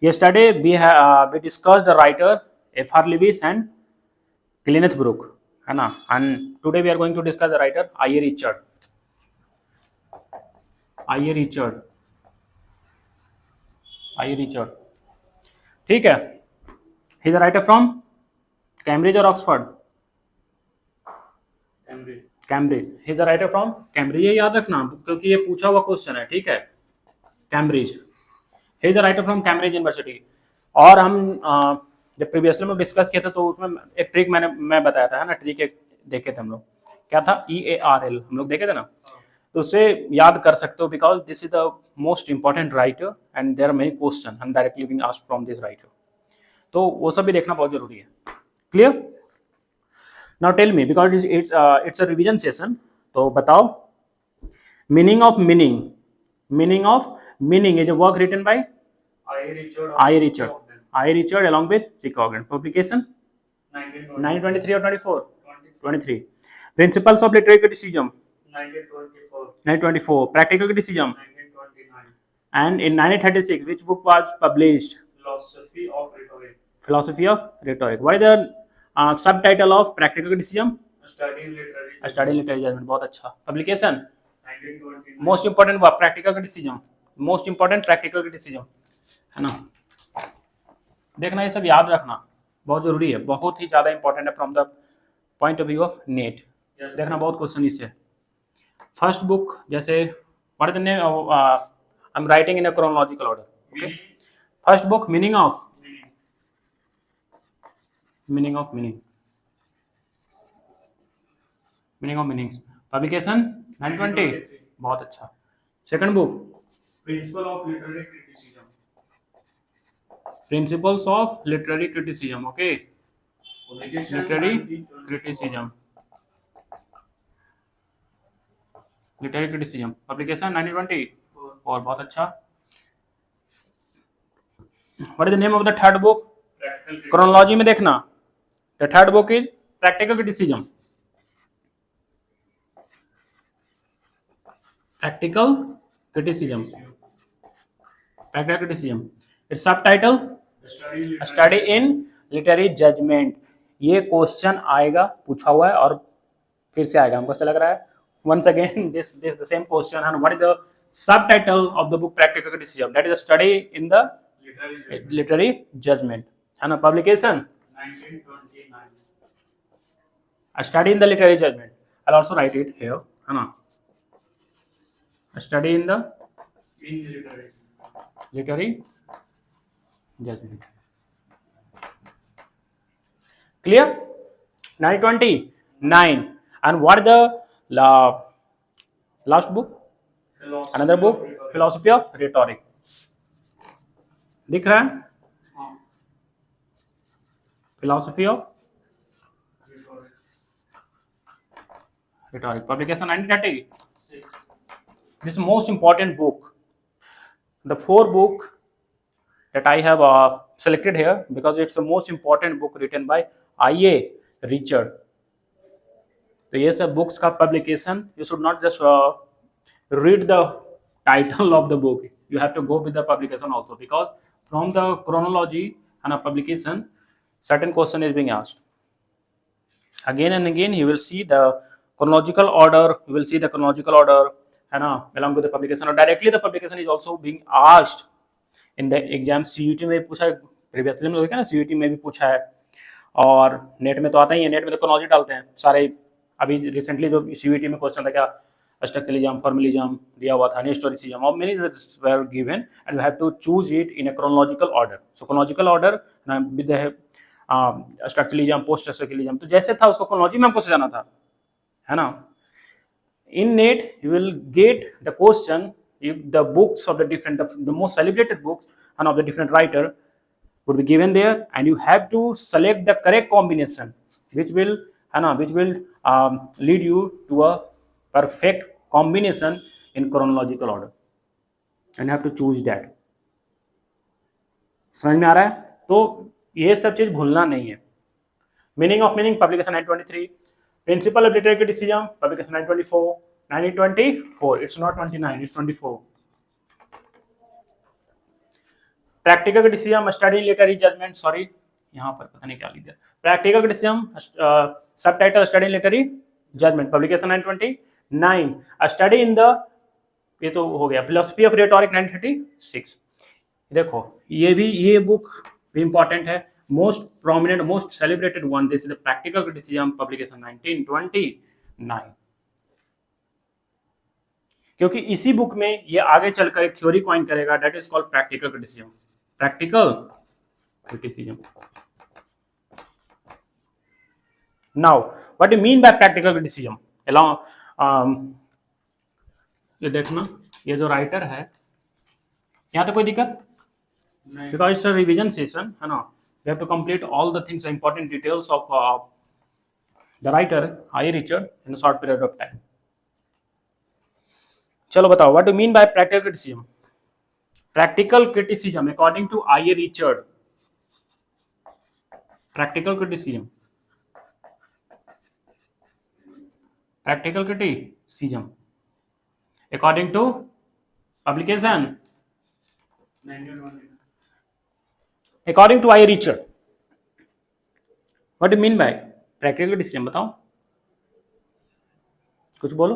Yesterday we discussed the writer F.R. Lewis and Kenneth Brooke, है ना, and today we are going to discuss the writer I.A. Richard. I.A. Richard, I.A. Richard, ठीक है. He is a writer from Cambridge or Oxford? Cambridge. He is the writer from Cambridge. ये याद रखना क्योंकि ये पूछा हुआ क्वेश्चन है, ठीक है. Cambridge. He is the writer from Cambridge university. और हम जब प्रीवियसली में डिस्कस किया था तो उसमें एक ट्रिक मैं बताया था, है ना, ट्रिक एक देखे थे हम लोग. क्या था? EARL हम लोग देखे थे ना. तो उससे याद कर सकते हो because this is the most important writer and there are many question and directly being asked from this writer. तो वो सब भी देखना बहुत जरूरी है. Clear? Now tell me, because it's a revision session, तो बताओ meaning of meaning. Meaning of meaning is a work written by I. Richard along with C. Coggan. Publication 1923 or 24? 23. Principles of literary criticism 1924. Practical criticism 1929. And in 1936, which book was published? Philosophy of Rhetoric. What is the subtitle of practical criticism? Study in literary judgment. बहुत अच्छा. Publication 1929. Most important work practical criticism. Most important practical criticism, है ना. देखना, ये सब याद रखना बहुत जरूरी है, बहुत ही ज्यादा इंपॉर्टेंट है from the point of view of net. देखना बहुत क्वेश्चन इससे. फर्स्ट बुक जैसे what is the name, I am writing in a chronological order. Okay. First book meaning of meaning of meanings. Publication 1920. बहुत अच्छा. Second book Principles of Literary Criticism. Okay. Literary criticism. Publication 1920. और बहुत अच्छा. What is the name of the third book? Chronology में देखना. The third book is Practical Criticism. Its subtitle Study in Literary Judgment. ये question आएगा, पूछा हुआ है और फिर से आएगा, हमको ऐसा लग रहा है. Once again, this the same question. And what is the subtitle of the book Practical Criticism? That is a study in the literary judgment. है ना. Publication 1929. A study in the literary judgment. I'll also write it here, है ना. A study in the literary judgment. Clear? 1929. And what is the last book? Another book, Philosophy of Rhetoric. दिख रहा है? Philosophy of Rhetoric. Publication 1936. This is most important book. The four book that I have selected here because it's the most important book written by I.A. Richard. तो ये सब books का publication, you should not just read the title of the book. You have to go with the publication also because from the chronology and a publication, certain question is being asked. Again and again, you will see the chronological order. You will see the chronological order, है ना, along with the publication. Or directly the publication is also being asked in the exam. CUT में पूछा है, previously में देखा ना, CUT में भी पूछा है और नेट में तो आता ही है. नेट में तो chronology डालते हैं सारे. अभी रिसेंटली जो CUT में क्वेश्चन था क्या, structuralism, formalism दिया हुआ था, historicism, और many were given and you have to choose it in a chronological order. So chronological order with the structuralism, post structuralism, तो जैसे था उसको chronology में हमको सजाना था, है ना. In NET you will get the question if the books of the different, the most celebrated books and of the different writer would be given there, and you have to select the correct combination which will, है ना, which will lead you to a perfect combination in chronological order, and you have to choose that. समझ में आ रहा है? तो ये सब चीज भूलना नहीं है. Meaning of meaning, publication 1923. Principle of literary criticism, publication 1924. 1924. It's not 29, it's 24. Practical criticism, study literary judgement, sorry यहाँ पर पता नहीं क्या लिख दिया, practical criticism, subtitle study literary judgement, publication 929, study in the, ये तो हो गया, फिलोसफी ऑफ रेटोरिक 1936। देखो ये बुक भी इंपॉर्टेंट है, most prominent, most celebrated one, this is the practical criticism, publication 1929, क्योंकि इसी बुक में ये आगे चलकर एक थ्योरी कॉइन करेगा, that is called practical criticism, practical criticism. Now what do mean by practical criticism, along, ये देखना, ये जो राइटर है, यहाँ तो कोई दिक्कत नहीं, because it's a revision session है ना, we have to complete all the things, important details of the writer I Richard in a short period of time. चलो बताओ, what do mean by practical criticism? Practical criticism according to I Richard, practical criticism, practical criticism according to publication, according to I Richard, what do you mean by practical criticism? बताओ, कुछ बोलो।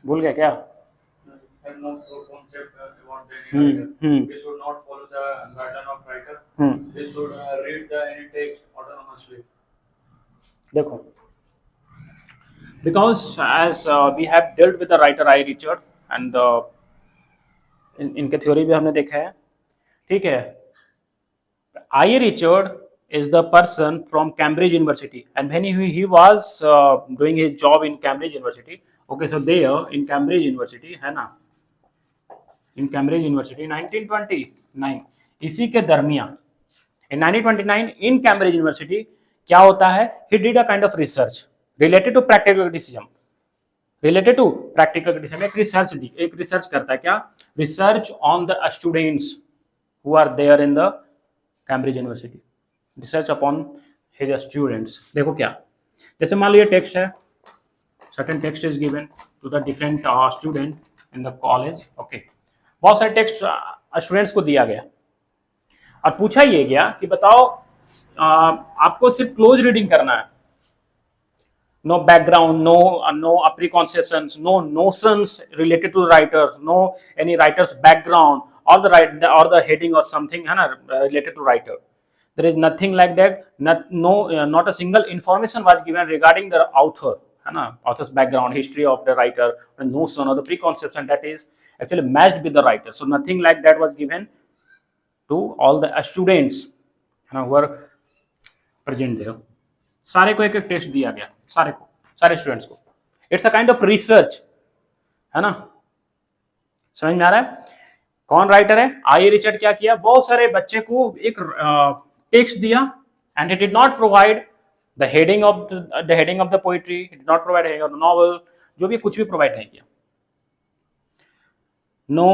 भूल गया क्या? Have no concept about the any writer. We should not follow the guideline of writer. We should read the any text autonomously. देखो, because as we have dealt with the writer I Richard and इनके theory भी हमने देखा है, ठीक है। I Richard is the person from Cambridge University, and when he was doing his job in Cambridge University, okay, so there in Cambridge University है ना, in Cambridge University 1929, इसी के दरमियान in 1929 in Cambridge University क्या होता है, he did a kind of research related to practical criticism, related to practical criticism, एक research दी, एक रिसर्च करता है क्या, research on the students who are there in the Cambridge University, research upon his students। देखो क्या, जैसे मान लीजिए टेक्स्ट है, certain text is given to the different student in the college, okay, बहुत सारे टेक्स्ट स्टूडेंट्स को दिया गया और पूछा ये गया कि बताओ आपको सिर्फ क्लोज रीडिंग करना है, no background, no preconceptions, no notions related to writers, no any writers background और द हेडिंग और समथिंग है ना related to writer, there is nothing like that, not a single information was given regarding the author, है ना, authors background, history of the writer, notion और the preconception that is actually matched with the writer, so nothing like that was given to all the students who were present there। सारे को एक एक test दिया गया, सारे को, सारे स्टूडेंट्स को, it's a kind of research, है ना, समझ में आ रहा है? कौन राइटर है? आई रिचर्ड क्या किया, बहुत सारे बच्चे को एक टेक्स्ट दिया and he did not provide the heading of the poetry, he did not provide heading of the novel, जो भी कुछ भी प्रोवाइड नहीं किया। No,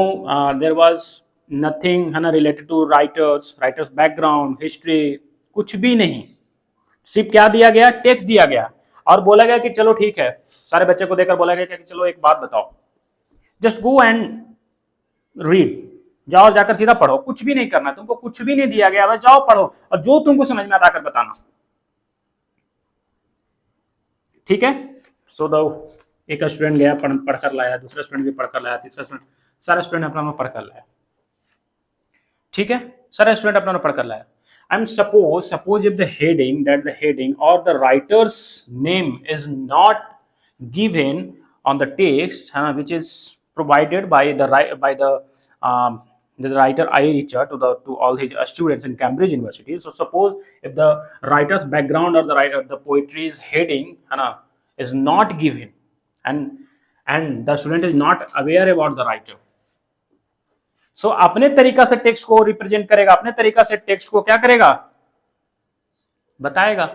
there was nothing है ना related to writers background, history, कुछ भी नहीं, सिर्फ क्या दिया गया, टेक्स्ट दिया गया और बोला गया कि चलो ठीक है, सारे बच्चे को देकर बोला गया कि चलो एक बात बताओ, जस्ट गो एंड रीड, जाओ जाकर सीधा पढ़ो, कुछ भी नहीं करना, तुमको कुछ भी नहीं दिया गया, बस जाओ पढ़ो और जो तुमको समझ में आता आकर बताना, ठीक है। सो द एक स्टूडेंट गया पढ़कर लाया, दूसरा स्टूडेंट भी पढ़कर लाया, तीसरा स्टूडेंट, सारे स्टूडेंट अपना पढ़कर लाया, ठीक है, सारे स्टूडेंट अपना पढ़कर लाया। And suppose if the heading or the writer's name is not given on the text, which is provided by the writer I Richard to all his students in Cambridge University. So suppose if the writer's background or the poetry's heading is not given and the student is not aware about the writer, सो अपने तरीका से text को represent करेगा, अपने तरीका से text को क्या करेगा, बताएगा,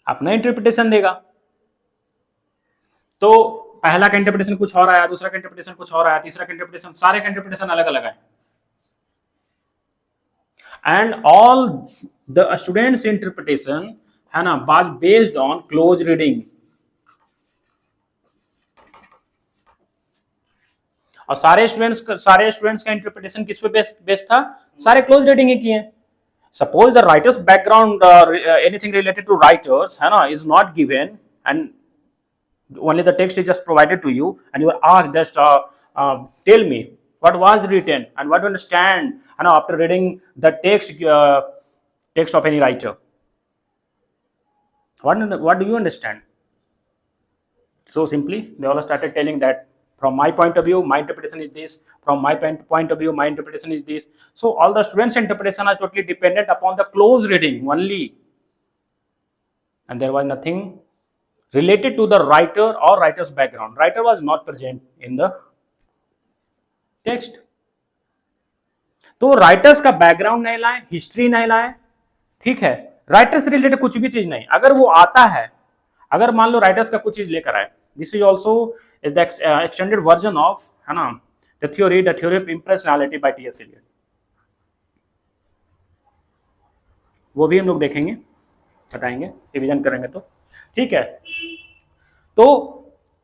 अपना इंटरप्रिटेशन देगा। तो पहला का इंटरप्रिटेशन कुछ और आया, दूसरा का इंटरप्रिटेशन कुछ और आया, तीसरा का इंटरप्रिटेशन, सारे का इंटरप्रिटेशन अलग अलग आए and all the students interpretation है ना was based on close reading, और सारे स्टूडेंट्स का इंटरप्रिटेशन किस पे बेस्ड था? सारे क्लोज रीडिंग ही किए। Suppose the writer's background anything related to writer's है ना is not given and only the text is just provided to you and you are asked just tell me what was written and what you understand and after reading the text of any writer, what do you understand? So simply they all started telling that from my point of view my interpretation is this, from my point of view my interpretation is this. So all the students interpretation are totally dependent upon the close reading only and there was nothing related to the writer or writer's background. Writer was not present in the text. तो writers का background नहीं लाए, history नहीं लाए, ठीक है, writer से related कुछ भी चीज नहीं, अगर वो आता है, अगर मान लो राइटर्स का कुछ चीज लेकर आए, this is also is the extended version of है ना the theory of impersonality by T S Eliot. वो भी हम लोग देखेंगे, बताएंगे, रिविजन करेंगे तो ठीक है। तो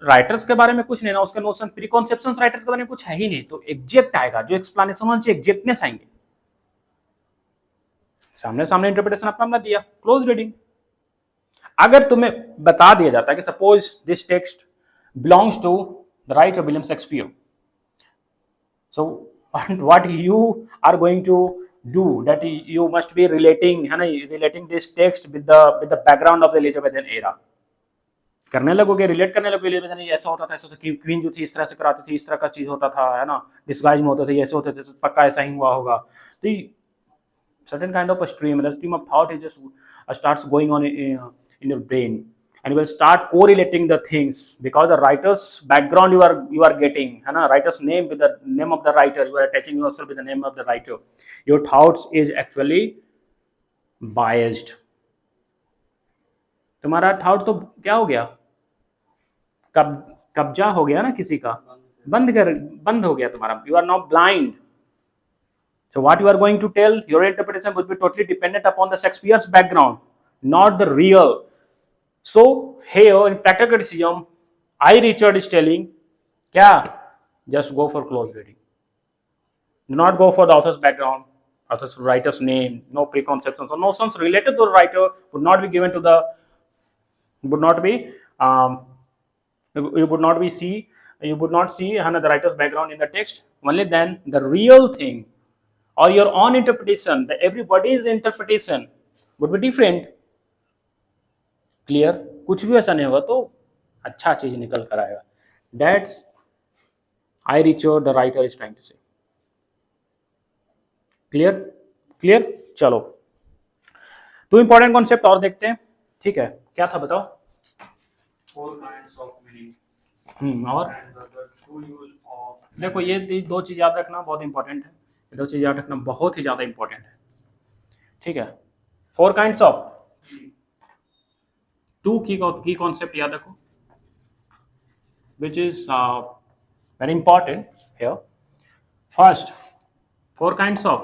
राइटर्स के बारे में कुछ नहीं ना, उसका नोशन प्रीकॉन्सेप्शंस राइटर्स के बारे में कुछ है ही नहीं, तो एग्जैक्ट आएगा, जो एक्सप्लेनेशन होना चाहिए एग्जैक्टनेस आएंगे। सामने सामने इंटरप्रिटेशन अपना दिया, क्लोज रीडिंग। अगर तुम्हें बता दिया जाता है कि suppose this text belongs to the writer William Shakespeare, so what you are going to do that you must be relating है ना, relating this text with the background of the Elizabethan era, करने लगोगे, relate करने लगोगे, Elizabeth ऐसा होता था, ऐसा होता, क्वीन जो थी इस तरह से कराती थी, इस तरह का चीज होता था है ना, डिस्गाइज में होते थे, ऐसे होते थे, तो पक्का ऐसा ही हुआ होगा। तो certain kind of a stream, the stream of thought is just starts going on in your brain and you will start correlating the things because the writer's background you are getting है ना, writer's name with the name of the writer, you are attaching yourself with the name of the writer, your thoughts is actually biased। तुम्हारा thought तो क्या हो गया, कब्जा हो गया ना किसी का, बंद हो गया तुम्हारा, you are now blind। So what you are going to tell, your interpretation would be totally dependent upon the Shakespeare's background, not the real। So here in practical criticism, I Richard is telling, क्या, just go for close reading, do not go for the author's background, author's writer's name, no preconceptions or notions related to the writer would not be given to the, would not be you would not see the writer's background in the text, only then the real thing or your own interpretation, the everybody's interpretation would be different। Clear, कुछ भी ऐसा नहीं होगा तो अच्छा चीज निकल कर आएगा। That's I Richard the writer is trying to say। Clear, चलो तो इंपॉर्टेंट कॉन्सेप्ट और देखते हैं, ठीक है, क्या था बताओ? 4 kinds of meaning और and the true use of। देखो ये दो चीज याद रखना बहुत इंपॉर्टेंट है, ये दो चीज याद रखना बहुत ही ज्यादा इंपॉर्टेंट है, ठीक है। 4 kinds of, 2 की कॉन्सेप्ट याद रखो which is very important here। First, 4 kinds of,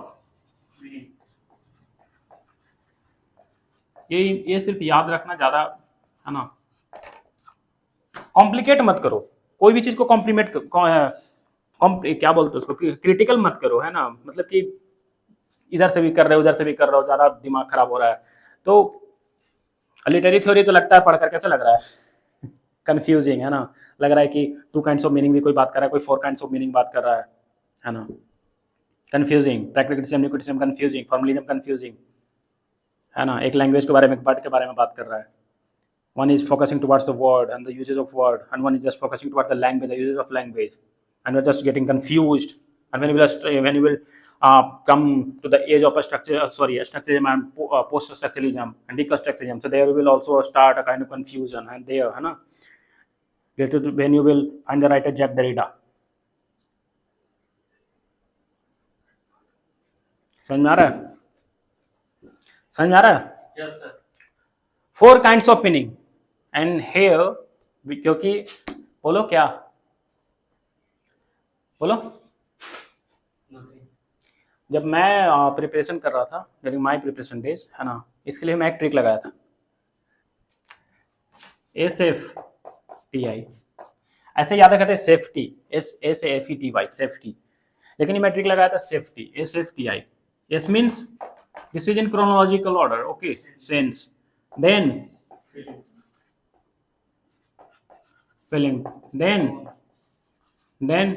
ये सिर्फ याद रखना, ज्यादा है ना, कॉम्प्लिकेट मत करो, कोई भी चीज को क्या बोलते हैं उसको, क्रिटिकल मत करो है ना, मतलब कि इधर से भी कर रहे हो उधर से भी कर रहे हो, ज्यादा दिमाग खराब हो रहा है। तो लिटरेरी थ्योरी तो लगता है पढ़कर कैसे लग रहा है, कंफ्यूजिंग है ना, लग रहा है कि 2 kinds of मीनिंग भी कोई बात कर रहा है, कोई 4 kinds of मीनिंग बात कर रहा है ना, कंफ्यूजिंग, प्रैक्टिकलिज्म न्यूक्लिटिज्म कंफ्यूजिंग, फॉर्मलिज्म कंफ्यूजिंग है ना, एक लैंग्वेज के बारे में वर्ड के बारे में बात कर रहा है, one is focusing towards the word and the uses of word and one is just focusing towards the language, the uses of language, and we're just getting confused। and when you will come to the age of structuralism and post structuralism and deconstructionism, so there will also start a kind of confusion and there है ना, when you will find the writer Jacques Derrida। समझ में आ रहा है? Yes sir। 4 kinds of meaning and here क्योंकि बोलो क्या, बोलो, जब मैं प्रिपरेशन कर रहा था ड्यूरिंग माय प्रिपरेशन डेज है ना, इसके लिए मैं एक ट्रिक लगाया था, SFTI। ऐसे याद रखते सेफ्टी, SAFETY, सेफ्टी, लेकिन मैट्रिक लगाया था safety, SFTI. S means this is in chronological order. Okay, sense, then feeling, then Intense.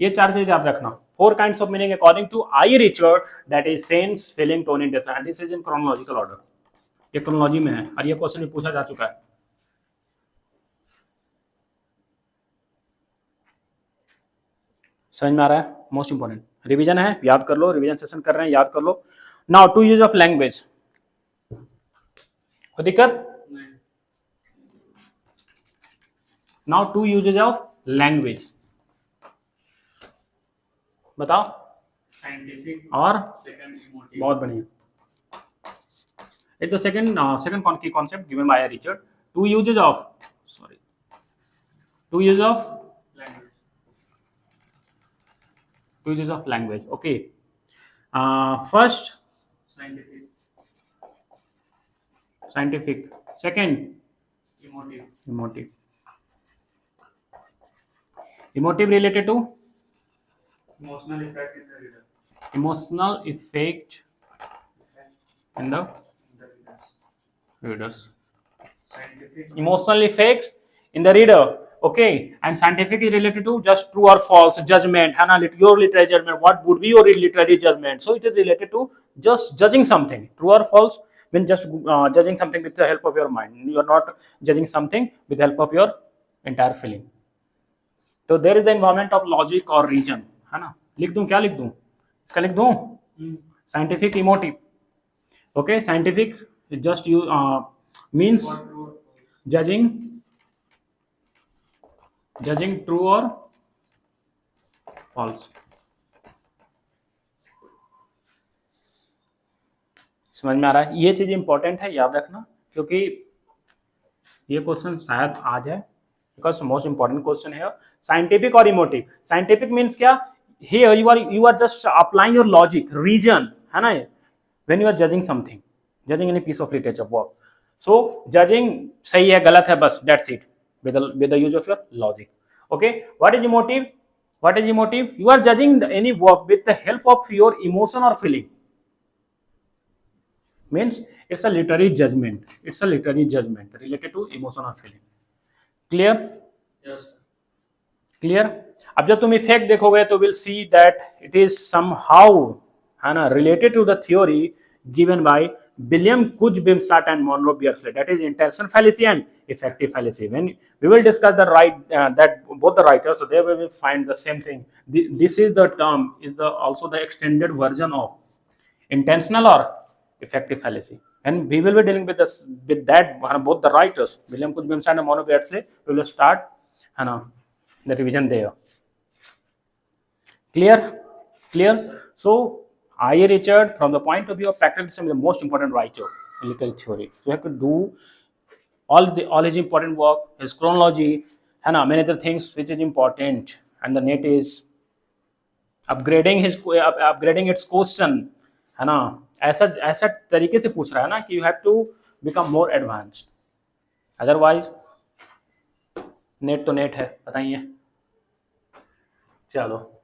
ये चार चीज याद रखना. 4 kinds of meaning according to I. Richard, that is sense, feeling, tone, intention, and this is in chronological order. ये chronology में है और ये क्वेश्चन भी पूछा जा चुका है. समझ में आ रहा है? मोस्ट इंपॉर्टेंट रिवीजन है, याद कर लो. रिवीजन सेशन कर रहे हैं, याद कर लो. Now two use of language, कोई दिक्कत? Now two usages of language बताओ. Scientific. और Second, emotive. बहुत बढ़िया. It's the second key concept given by Richard. Two uses of Language. Okay. First, scientific. Second, Emotive. Emotive related to Emotional effect in the reader. emotional effect in the The reader. readers. Scientific. Emotional effects in the reader. Okay, and scientific is related to just true or false judgment. है ना, your literary judgment. What would be your literary judgment? So it is related to just judging something. True or false when just judging something with the help of your mind. You are not judging something with the help of your entire feeling. तो there is the involvement of logic or reason. है ना, लिख दूं, क्या लिख दूं? इसका लिख दूं scientific emotive. Okay, scientific just you means What true or judging true or false. समझ में आ रहा है? ये चीज इंपॉर्टेंट है, याद रखना, क्योंकि ये क्वेश्चन शायद आ जाए, बिकॉज मोस्ट इंपॉर्टेंट क्वेश्चन है. साइंटिफिक और इमोटिव. साइंटिफिक मीन्स क्या? Here you are just applying your logic, reason, है ना, when you are judging something, judging any piece of literature work. So judging सही है गलत है बस, that's it, with the use of your logic. Okay, what is emotive? You are judging any work with the help of your emotion or feeling. Means it's a literary judgment. Related to emotion or feeling. Clear? Yes. Clear? अब जब तुम effect देखोगे तो will see that it is somehow, है ना, related to the theory given by William K Wimsatt and Monroe Beardsley, that is intention fallacy and effective fallacy. When we will discuss the right that both the writers they will find the same thing. This is the term is the also the extended version of intentional or effective fallacy, and we will be dealing with that both the writers William Kuch Bimsat and Mono Beardsley. We will start the revision there. Clear? So I. Richard, from the point of view of practical, is the most important writer in literary theory. So you have to do all his important work, his chronology, and many other things which is important, and the net is upgrading its question, है ना. ऐसा तरीके से पूछ रहा है ना कि you have to become more advanced, otherwise NET तो नेट है, बताइए. चलो.